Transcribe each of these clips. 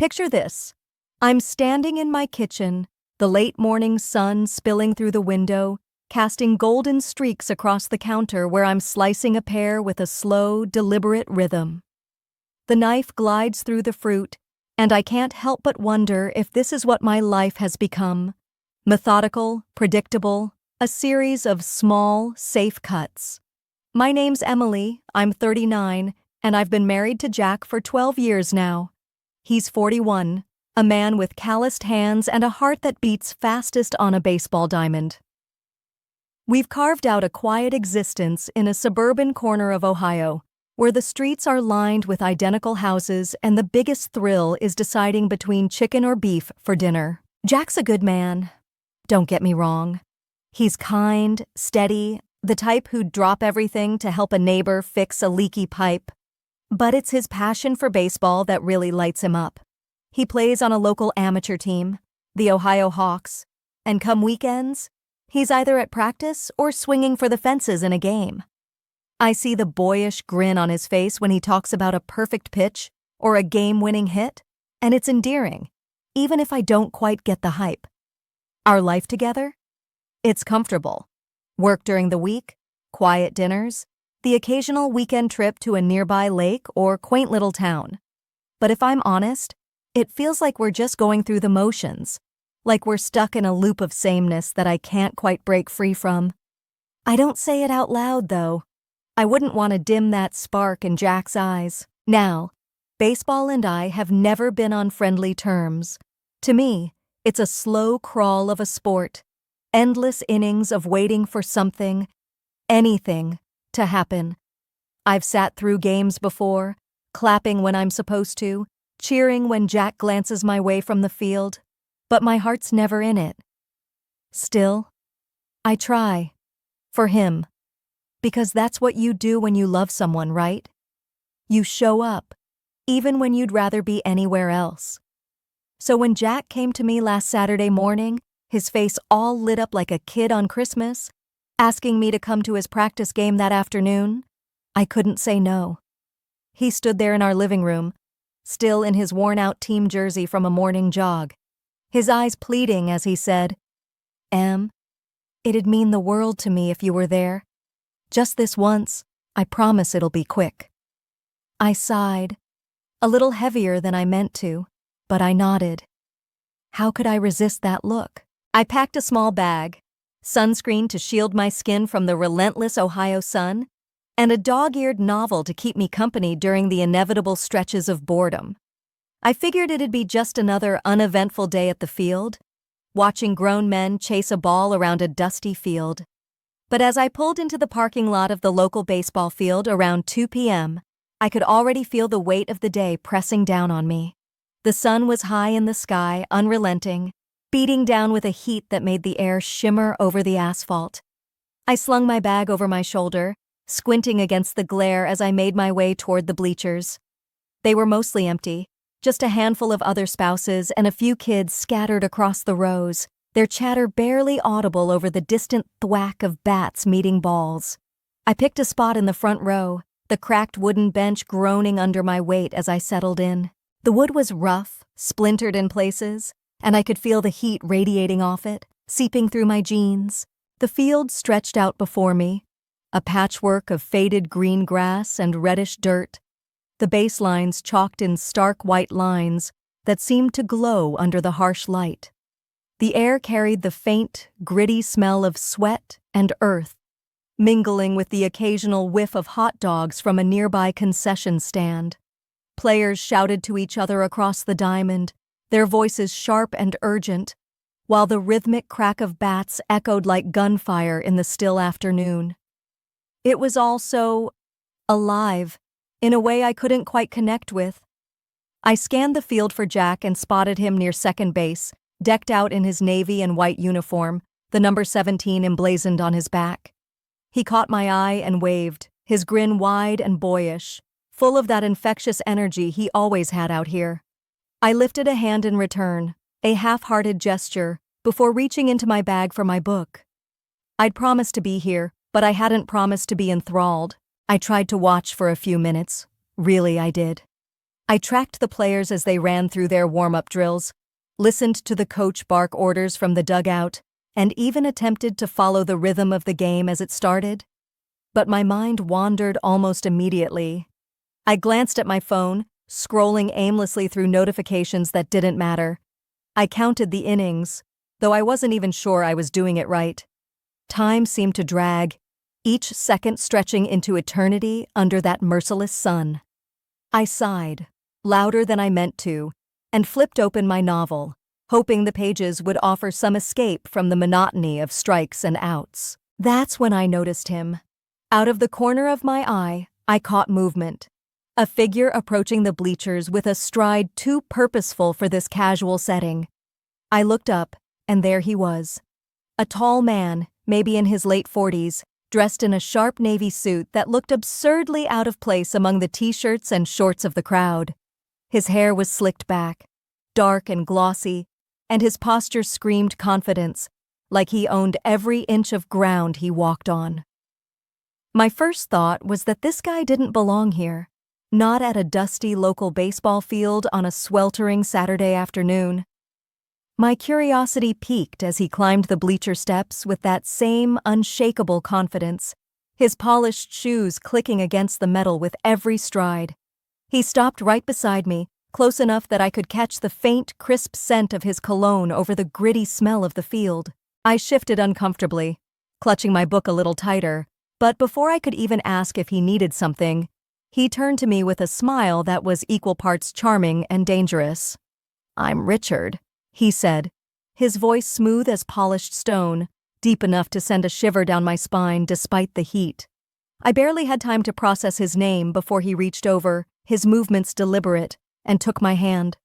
Picture this. I'm standing in my kitchen, the late morning sun spilling through the window, casting golden streaks across the counter where I'm slicing a pear with a slow, deliberate rhythm. The knife glides through the fruit, and I can't help but wonder if this is what my life has become. Methodical, predictable, a series of small, safe cuts. My name's Emily, I'm 39, and I've been married to Jack for 12 years now. He's 41, a man with calloused hands and a heart that beats fastest on a baseball diamond. We've carved out a quiet existence in a suburban corner of Ohio, where the streets are lined with identical houses and the biggest thrill is deciding between chicken or beef for dinner. Jack's a good man. Don't get me wrong. He's kind, steady, the type who'd drop everything to help a neighbor fix a leaky pipe. But it's his passion for baseball that really lights him up. He plays on a local amateur team, the Ohio Hawks, and come weekends, he's either at practice or swinging for the fences in a game. I see the boyish grin on his face when he talks about a perfect pitch or a game-winning hit, and it's endearing, even if I don't quite get the hype. Our life together? It's comfortable. Work during the week, quiet dinners, the occasional weekend trip to a nearby lake or quaint little town. But if I'm honest, it feels like we're just going through the motions, like we're stuck in a loop of sameness that I can't quite break free from. I don't say it out loud, though. I wouldn't want to dim that spark in Jack's eyes. Now, baseball and I have never been on friendly terms. To me, it's a slow crawl of a sport, endless innings of waiting for something, anything, to happen. I've sat through games before, clapping when I'm supposed to, cheering when Jack glances my way from the field, but my heart's never in it. Still, I try. For him. Because that's what you do when you love someone, right? You show up, even when you'd rather be anywhere else. So when Jack came to me last Saturday morning, his face all lit up like a kid on Christmas, asking me to come to his practice game that afternoon, I couldn't say no. He stood there in our living room, still in his worn-out team jersey from a morning jog, his eyes pleading as he said, "Em, it'd mean the world to me if you were there. Just this once, I promise it'll be quick." I sighed, a little heavier than I meant to, but I nodded. How could I resist that look? I packed a small bag, sunscreen to shield my skin from the relentless Ohio sun, and a dog-eared novel to keep me company during the inevitable stretches of boredom. I figured it'd be just another uneventful day at the field, watching grown men chase a ball around a dusty field. But as I pulled into the parking lot of the local baseball field around 2 p.m., I could already feel the weight of the day pressing down on me. The sun was high in the sky, unrelenting, beating down with a heat that made the air shimmer over the asphalt. I slung my bag over my shoulder, squinting against the glare as I made my way toward the bleachers. They were mostly empty, just a handful of other spouses and a few kids scattered across the rows, their chatter barely audible over the distant thwack of bats meeting balls. I picked a spot in the front row, the cracked wooden bench groaning under my weight as I settled in. The wood was rough, splintered in places, and I could feel the heat radiating off it, seeping through my jeans. The field stretched out before me, a patchwork of faded green grass and reddish dirt, the baselines chalked in stark white lines that seemed to glow under the harsh light. The air carried the faint, gritty smell of sweat and earth, mingling with the occasional whiff of hot dogs from a nearby concession stand. Players shouted to each other across the diamond, their voices sharp and urgent, while the rhythmic crack of bats echoed like gunfire in the still afternoon. It was all so alive, in a way I couldn't quite connect with. I scanned the field for Jack and spotted him near second base, decked out in his navy and white uniform, the number 17 emblazoned on his back. He caught my eye and waved, his grin wide and boyish, full of that infectious energy he always had out here. I lifted a hand in return, a half-hearted gesture, before reaching into my bag for my book. I'd promised to be here, but I hadn't promised to be enthralled. I tried to watch for a few minutes. Really, I did. I tracked the players as they ran through their warm-up drills, listened to the coach bark orders from the dugout, and even attempted to follow the rhythm of the game as it started. But my mind wandered almost immediately. I glanced at my phone, scrolling aimlessly through notifications that didn't matter. I counted the innings, though I wasn't even sure I was doing it right. Time seemed to drag, each second stretching into eternity under that merciless sun. I sighed, louder than I meant to, and flipped open my novel, hoping the pages would offer some escape from the monotony of strikes and outs. That's when I noticed him. Out of the corner of my eye, I caught movement. A figure approaching the bleachers with a stride too purposeful for this casual setting. I looked up, and there he was. A tall man, maybe in his late 40s, dressed in a sharp navy suit that looked absurdly out of place among the t-shirts and shorts of the crowd. His hair was slicked back, dark and glossy, and his posture screamed confidence, like he owned every inch of ground he walked on. My first thought was that this guy didn't belong here, not at a dusty local baseball field on a sweltering Saturday afternoon. My curiosity piqued as he climbed the bleacher steps with that same unshakable confidence, his polished shoes clicking against the metal with every stride. He stopped right beside me, close enough that I could catch the faint, crisp scent of his cologne over the gritty smell of the field. I shifted uncomfortably, clutching my book a little tighter, but before I could even ask if he needed something, he turned to me with a smile that was equal parts charming and dangerous. "I'm Richard," he said, his voice smooth as polished stone, deep enough to send a shiver down my spine despite the heat. I barely had time to process his name before he reached over, his movements deliberate, and took my hand.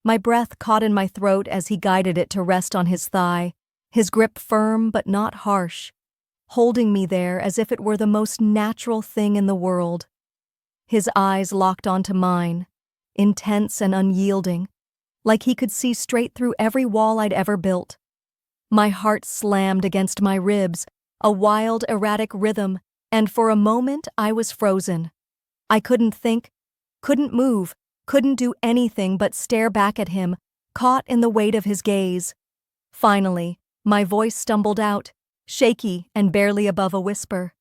My breath caught in my throat as he guided it to rest on his thigh, his grip firm but not harsh, holding me there as if it were the most natural thing in the world. His eyes locked onto mine, intense and unyielding, like he could see straight through every wall I'd ever built. My heart slammed against my ribs, a wild, erratic rhythm, and for a moment I was frozen. I couldn't think, couldn't move, couldn't do anything but stare back at him, caught in the weight of his gaze. Finally, my voice stumbled out, shaky and barely above a whisper.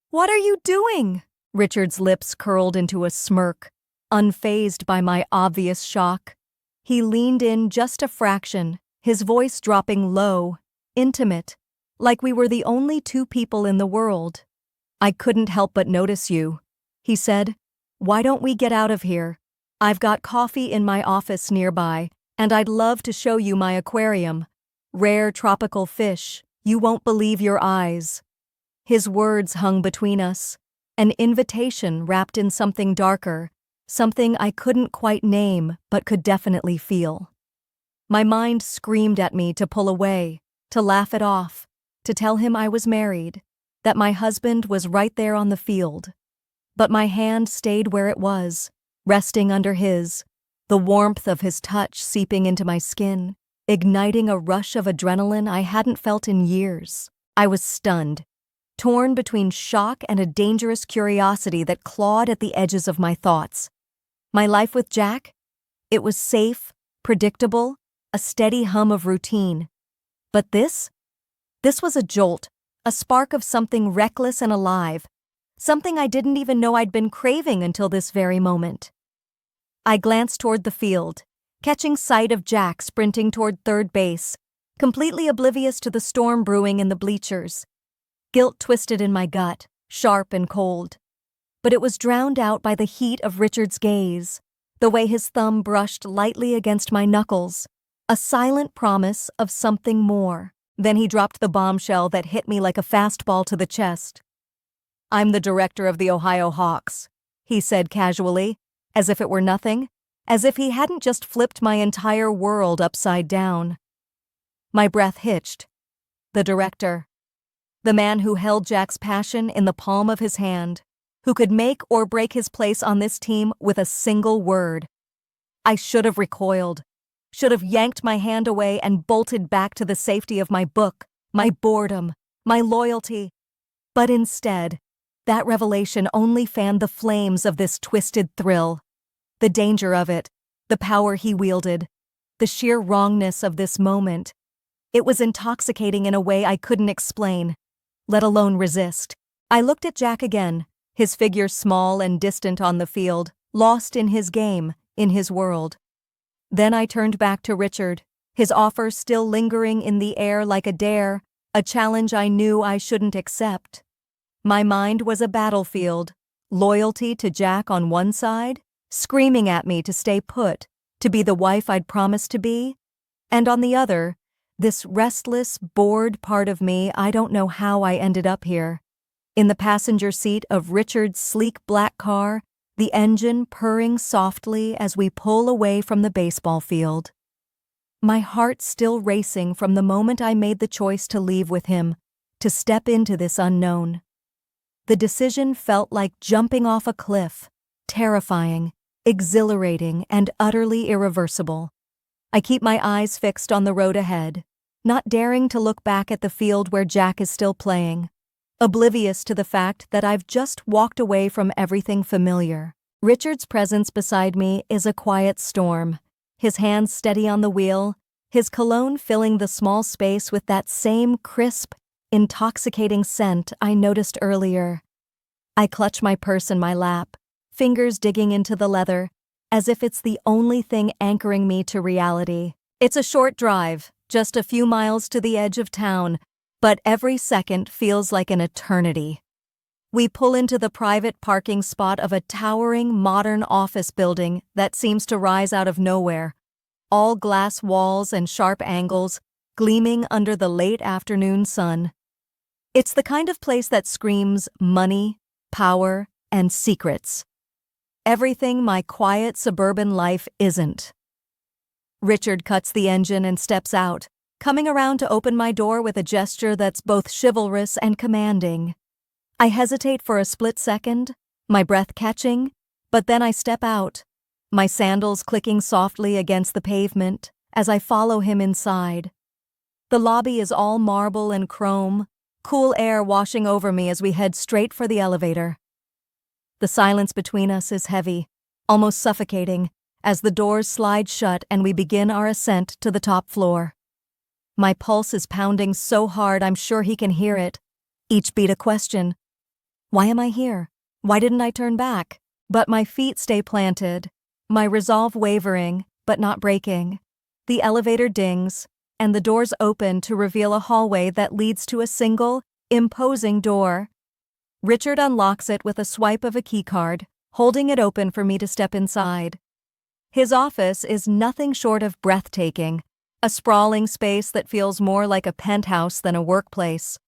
"What are you doing?" Richard's lips curled into a smirk, unfazed by my obvious shock. He leaned in just a fraction, his voice dropping low, intimate, like we were the only two people in the world. "I couldn't help but notice you," he said. "Why don't we get out of here? I've got coffee in my office nearby, and I'd love to show you my aquarium. Rare tropical fish, you won't believe your eyes." His words hung between us, an invitation wrapped in something darker, something I couldn't quite name but could definitely feel. My mind screamed at me to pull away, to laugh it off, to tell him I was married, that my husband was right there on the field. But my hand stayed where it was, resting under his, the warmth of his touch seeping into my skin, igniting a rush of adrenaline I hadn't felt in years. I was stunned, torn between shock and a dangerous curiosity that clawed at the edges of my thoughts. My life with Jack? It was safe, predictable, a steady hum of routine. But this was a jolt, a spark of something reckless and alive, something I didn't even know I'd been craving until this very moment. I glanced toward the field, catching sight of Jack sprinting toward third base, completely oblivious to the storm brewing in the bleachers. Guilt twisted in my gut, sharp and cold. But it was drowned out by the heat of Richard's gaze, the way his thumb brushed lightly against my knuckles, a silent promise of something more. Then he dropped the bombshell that hit me like a fastball to the chest. "I'm the director of the Ohio Hawks," he said casually, as if it were nothing, as if he hadn't just flipped my entire world upside down. My breath hitched. The director. The man who held Jack's passion in the palm of his hand, who could make or break his place on this team with a single word. I should have recoiled, should have yanked my hand away and bolted back to the safety of my book, my boredom, my loyalty. But instead, that revelation only fanned the flames of this twisted thrill. The danger of it, the power he wielded, the sheer wrongness of this moment. It was intoxicating in a way I couldn't explain, let alone resist. I looked at Jack again, his figure small and distant on the field, lost in his game, in his world. Then I turned back to Richard, his offer still lingering in the air like a dare, a challenge I knew I shouldn't accept. My mind was a battlefield, loyalty to Jack on one side, screaming at me to stay put, to be the wife I'd promised to be, and on the other, this restless, bored part of me. I don't know how I ended up here. In the passenger seat of Richard's sleek black car, the engine purring softly as we pull away from the baseball field. My heart still racing from the moment I made the choice to leave with him, to step into this unknown. The decision felt like jumping off a cliff, terrifying, exhilarating, and utterly irreversible. I keep my eyes fixed on the road ahead, not daring to look back at the field where Jack is still playing, oblivious to the fact that I've just walked away from everything familiar. Richard's presence beside me is a quiet storm, his hands steady on the wheel, his cologne filling the small space with that same crisp, intoxicating scent I noticed earlier. I clutch my purse in my lap, fingers digging into the leather, as if it's the only thing anchoring me to reality. It's a short drive, just a few miles to the edge of town, but every second feels like an eternity. We pull into the private parking spot of a towering modern office building that seems to rise out of nowhere, all glass walls and sharp angles, gleaming under the late afternoon sun. It's the kind of place that screams money, power, and secrets. Everything my quiet suburban life isn't. Richard cuts the engine and steps out, coming around to open my door with a gesture that's both chivalrous and commanding. I hesitate for a split second, my breath catching, but then I step out, my sandals clicking softly against the pavement as I follow him inside. The lobby is all marble and chrome, cool air washing over me as we head straight for the elevator. The silence between us is heavy, almost suffocating, as the doors slide shut and we begin our ascent to the top floor. My pulse is pounding so hard I'm sure he can hear it, each beat a question. Why am I here? Why didn't I turn back? But my feet stay planted, my resolve wavering, but not breaking. The elevator dings, and the doors open to reveal a hallway that leads to a single, imposing door. Richard unlocks it with a swipe of a keycard, holding it open for me to step inside. His office is nothing short of breathtaking, a sprawling space that feels more like a penthouse than a workplace.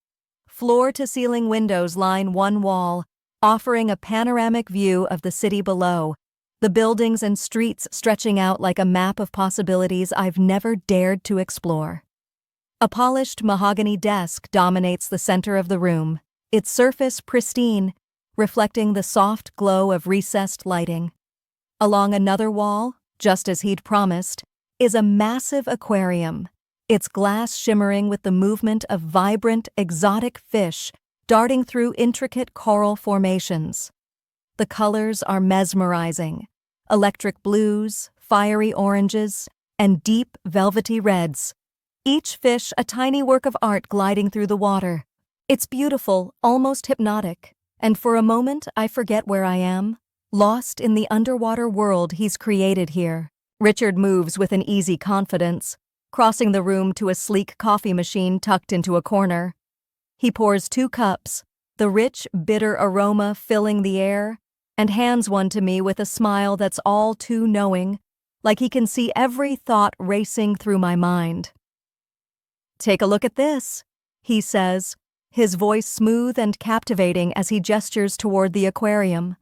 Floor-to-ceiling windows line one wall, offering a panoramic view of the city below, the buildings and streets stretching out like a map of possibilities I've never dared to explore. A polished mahogany desk dominates the center of the room, its surface pristine, reflecting the soft glow of recessed lighting. Along another wall, just as he'd promised, is a massive aquarium, its glass shimmering with the movement of vibrant, exotic fish darting through intricate coral formations. The colors are mesmerizing: electric blues, fiery oranges, and deep, velvety reds. Each fish a tiny work of art gliding through the water. It's beautiful, almost hypnotic, and for a moment I forget where I am, lost in the underwater world he's created here. Richard moves with an easy confidence, crossing the room to a sleek coffee machine tucked into a corner. He pours 2 cups, the rich, bitter aroma filling the air, and hands one to me with a smile that's all too knowing, like he can see every thought racing through my mind. "Take a look at this," he says, his voice smooth and captivating as he gestures toward the aquarium.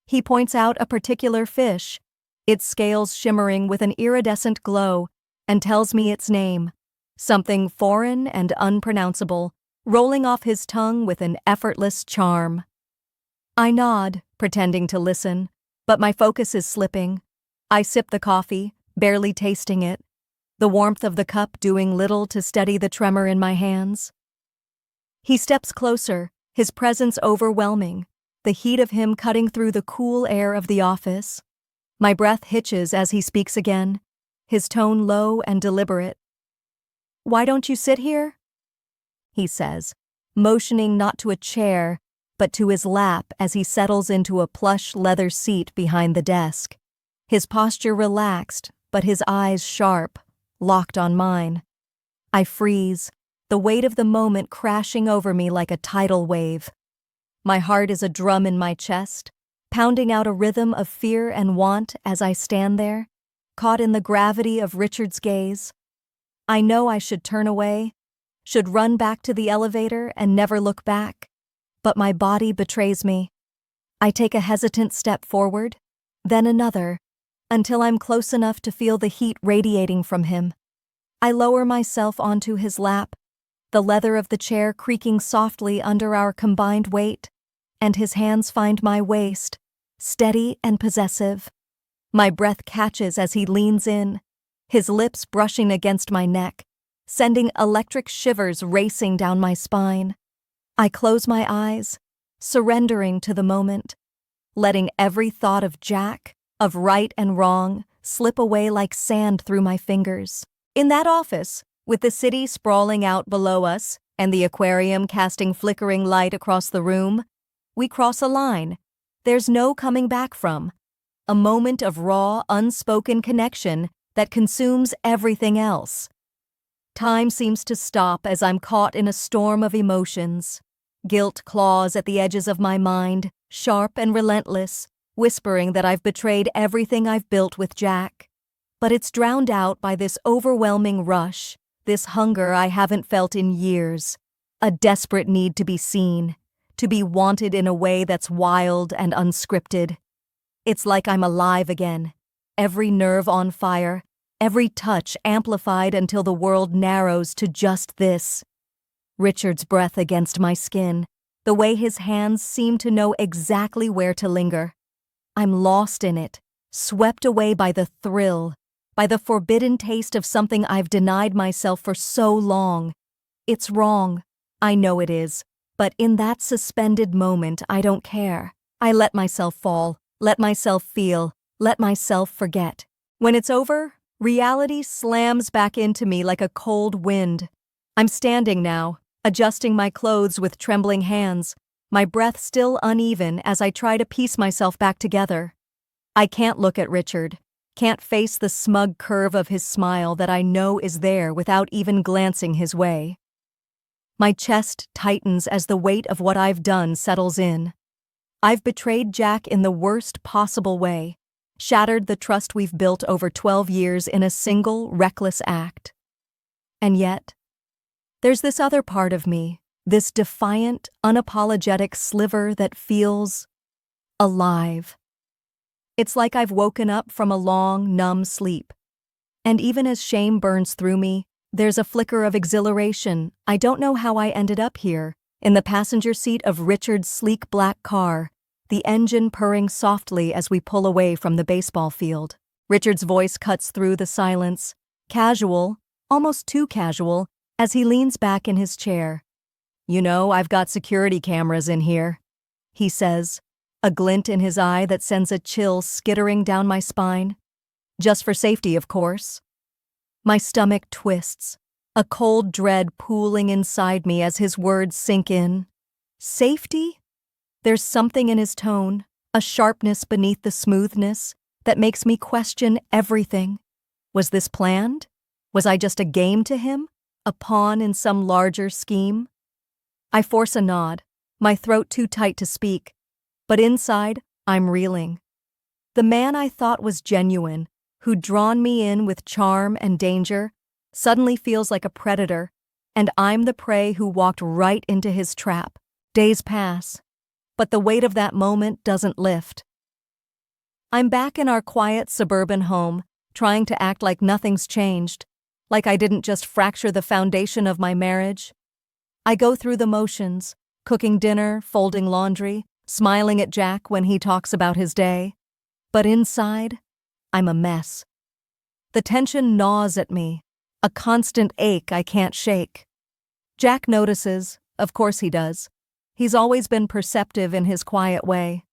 He points out a particular fish, its scales shimmering with an iridescent glow, and tells me its name, something foreign and unpronounceable, rolling off his tongue with an effortless charm. I nod, pretending to listen, but my focus is slipping. I sip the coffee, barely tasting it, the warmth of the cup doing little to steady the tremor in my hands. He steps closer, his presence overwhelming, the heat of him cutting through the cool air of the office. My breath hitches as he speaks again, his tone low and deliberate. "Why don't you sit here?" he says, motioning not to a chair, but to his lap as he settles into a plush leather seat behind the desk. His posture relaxed, but his eyes sharp, locked on mine. I freeze, the weight of the moment crashing over me like a tidal wave. My heart is a drum in my chest, pounding out a rhythm of fear and want as I stand there, caught in the gravity of Richard's gaze. I know I should turn away, should run back to the elevator and never look back, but my body betrays me. I take a hesitant step forward, then another, until I'm close enough to feel the heat radiating from him. I lower myself onto his lap, the leather of the chair creaking softly under our combined weight, and his hands find my waist, steady and possessive. My breath catches as he leans in, his lips brushing against my neck, sending electric shivers racing down my spine. I close my eyes, surrendering to the moment, letting every thought of Jack, of right and wrong, slip away like sand through my fingers. In that office, with the city sprawling out below us and the aquarium casting flickering light across the room, we cross a line. There's no coming back from. A moment of raw, unspoken connection that consumes everything else. Time seems to stop as I'm caught in a storm of emotions. Guilt claws at the edges of my mind, sharp and relentless, whispering that I've betrayed everything I've built with Jack. But it's drowned out by this overwhelming rush, this hunger I haven't felt in years, a desperate need to be seen, to be wanted in a way that's wild and unscripted. It's like I'm alive again, every nerve on fire, every touch amplified until the world narrows to just this. Richard's breath against my skin, the way his hands seem to know exactly where to linger. I'm lost in it, swept away by the thrill, by the forbidden taste of something I've denied myself for so long. It's wrong, I know it is, but in that suspended moment I don't care. I let myself fall, let myself feel, let myself forget. When it's over, reality slams back into me like a cold wind. I'm standing now, adjusting my clothes with trembling hands, my breath still uneven as I try to piece myself back together. I can't look at Richard, can't face the smug curve of his smile that I know is there without even glancing his way. My chest tightens as the weight of what I've done settles in. I've betrayed Jack in the worst possible way, shattered the trust we've built over 12 years in a single, reckless act. And yet, there's this other part of me, this defiant, unapologetic sliver that feels alive. It's like I've woken up from a long, numb sleep. And even as shame burns through me, there's a flicker of exhilaration. I don't know how I ended up here, in the passenger seat of Richard's sleek black car, the engine purring softly as we pull away from the baseball field. Richard's voice cuts through the silence, casual, almost too casual, as he leans back in his chair. "You know, I've got security cameras in here," he says, a glint in his eye that sends a chill skittering down my spine. "Just for safety, of course." My stomach twists, a cold dread pooling inside me as his words sink in. Safety? There's something in his tone, a sharpness beneath the smoothness, that makes me question everything. Was this planned? Was I just a game to him? A pawn in some larger scheme? I force a nod, my throat too tight to speak, but inside, I'm reeling. The man I thought was genuine, who'd drawn me in with charm and danger, suddenly feels like a predator, and I'm the prey who walked right into his trap. Days pass, but the weight of that moment doesn't lift. I'm back in our quiet suburban home, trying to act like nothing's changed, like I didn't just fracture the foundation of my marriage. I go through the motions, cooking dinner, folding laundry, smiling at Jack when he talks about his day. But inside, I'm a mess. The tension gnaws at me, a constant ache I can't shake. Jack notices, of course he does. He's always been perceptive in his quiet way.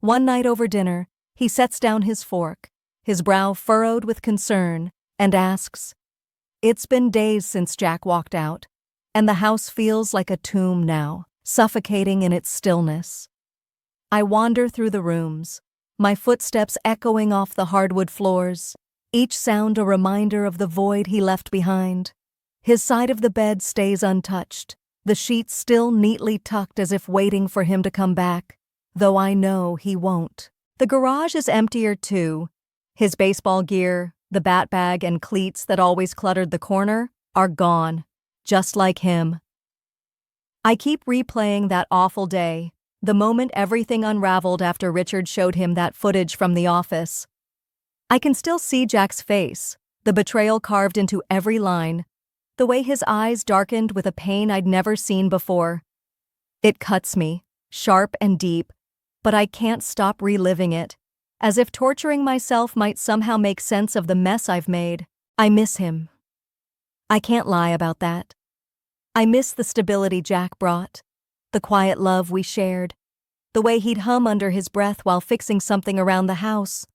One night over dinner, He sets down his fork, his brow furrowed with concern, and asks, "It's been days since Jack walked out, and the house feels like a tomb now, suffocating in its stillness." I wander through the rooms, my footsteps echoing off the hardwood floors, each sound a reminder of the void he left behind. His side of the bed stays untouched, the sheets still neatly tucked as if waiting for him to come back, though I know he won't. The garage is emptier too. His baseball gear, the bat bag and cleats that always cluttered the corner, are gone, just like him. I keep replaying that awful day, the moment everything unraveled after Richard showed him that footage from the office. I can still see Jack's face, the betrayal carved into every line, the way his eyes darkened with a pain I'd never seen before. It cuts me, sharp and deep, but I can't stop reliving it, as if torturing myself might somehow make sense of the mess I've made. I miss him. I can't lie about that. I miss the stability Jack brought, the quiet love we shared, the way he'd hum under his breath while fixing something around the house,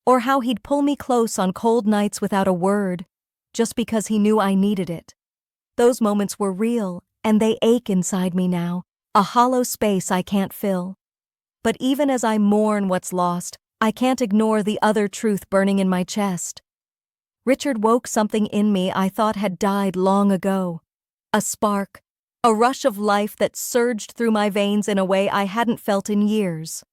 or how he'd pull me close on cold nights without a word, just because he knew I needed it. Those moments were real, and they ache inside me now, a hollow space I can't fill. But even as I mourn what's lost, I can't ignore the other truth burning in my chest. Richard woke something in me I thought had died long ago. A spark, a rush of life that surged through my veins in a way I hadn't felt in years.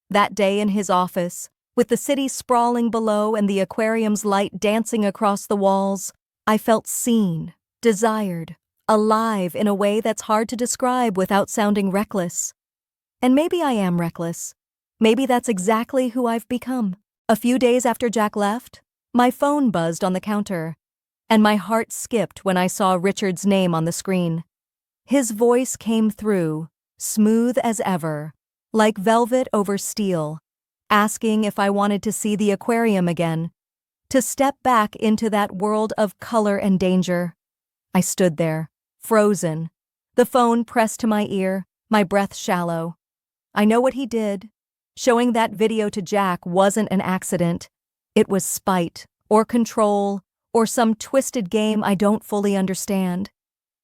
That day in his office, with the city sprawling below and the aquarium's light dancing across the walls, I felt seen, desired, alive in a way that's hard to describe without sounding reckless. And maybe I am reckless. Maybe that's exactly who I've become. A few days after Jack left, my phone buzzed on the counter, and my heart skipped when I saw Richard's name on the screen. His voice came through, smooth as ever, like velvet over steel, asking if I wanted to see the aquarium again, to step back into that world of color and danger. I stood there, frozen, the phone pressed to my ear, my breath shallow. I know what he did. Showing that video to Jack wasn't an accident. It was spite, or control, or some twisted game I don't fully understand.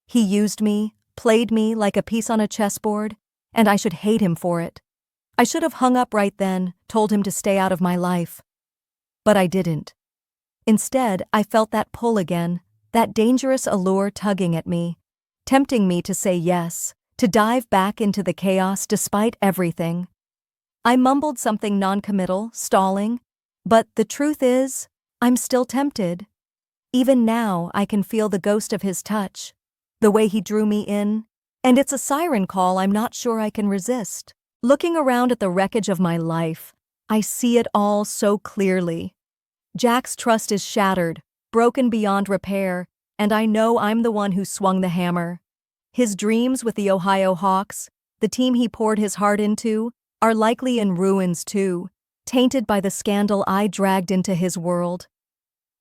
He used me, played me like a piece on a chessboard, and I should hate him for it. I should have hung up right then, told him to stay out of my life. But I didn't. Instead, I felt that pull again, that dangerous allure tugging at me, tempting me to say yes, to dive back into the chaos despite everything. I mumbled something noncommittal, stalling, but the truth is, I'm still tempted. Even now, I can feel the ghost of his touch, the way he drew me in, and it's a siren call I'm not sure I can resist. Looking around at the wreckage of my life, I see it all so clearly. Jack's trust is shattered, broken beyond repair, and I know I'm the one who swung the hammer. His dreams with the Ohio Hawks, the team he poured his heart into, are likely in ruins too, tainted by the scandal I dragged into his world.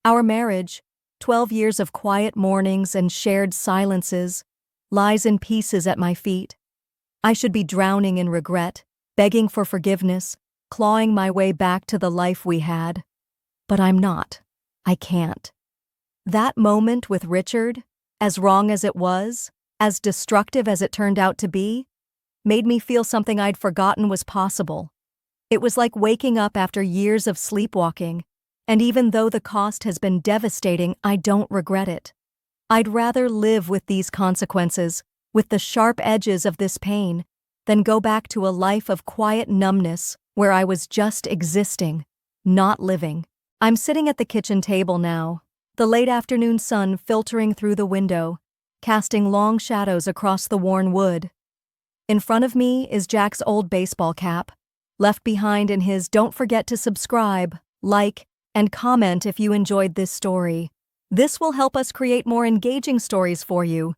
Our marriage, 12 years of quiet mornings and shared silences, lies in pieces at my feet. I should be drowning in regret, begging for forgiveness, clawing my way back to the life we had. But I'm not. I can't. That moment with Richard, as wrong as it was, as destructive as it turned out to be, made me feel something I'd forgotten was possible. It was like waking up after years of sleepwalking, and even though the cost has been devastating, I don't regret it. I'd rather live with these consequences, with the sharp edges of this pain, than go back to a life of quiet numbness where I was just existing, not living. I'm sitting at the kitchen table now, the late afternoon sun filtering through the window, casting long shadows across the worn wood. In front of me is Jack's old baseball cap, left behind in his "Don't forget to subscribe, like, and comment if you enjoyed this story. This will help us create more engaging stories for you."